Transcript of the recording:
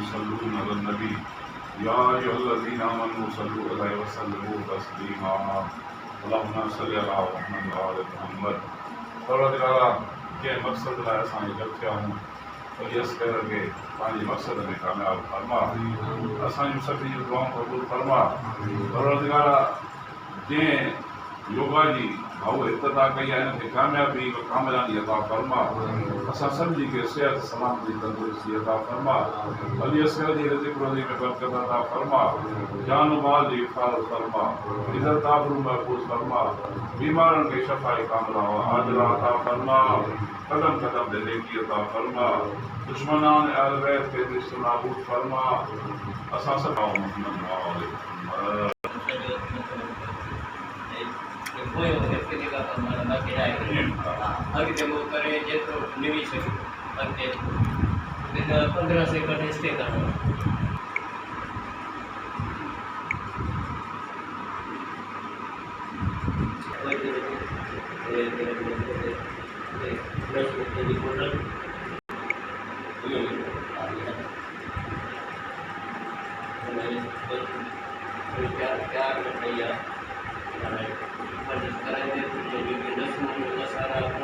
युसल्लून Alan नबी या अय्युहल्लज़ीना आमनू सल्लू अलैहि वसल्लिमू तस्लीमा अल्लाहुम्मा सल्लि अला मुहम्मद व आलि मुहम्मद। परवरदिगारा के मकसद लाइ असां गॾु थिया आहियूं वलियस कर के पंहिंजे मक़सद में कामयाब फरमा असांजूं सभिनी जूं दुआऊं क़बूल फरमा। परवरदिगारा जंहिं योगा जी भाऊ इब्तिदा कई आहे हिनखे कामयाबी व कामयाबी अता फरमा। असां सभिनी खे सिहत सलामती तंदुरुस्ती अता फरमा। अली असगर जी रिज़्क़ रोज़ी में बरकत अता फरमा। जान माल जी हिफ़ाज़त फरमा। इज़्ज़त आबरू महफूज़ फरमा। बीमारनि खे शफ़ाए कामिला व आजिला अता फरमा। कदम कदम ते नेकी अता फरमा। दुश्मनान अहल बैत खे निस्त नाबूद फरमा। असां सभु मोहम्मद कोई व्यक्तिगत हमारा बाकी रहेगा अभी देखो करे जे तो निवेश है अगले 15 सेकंड स्टे करना सारा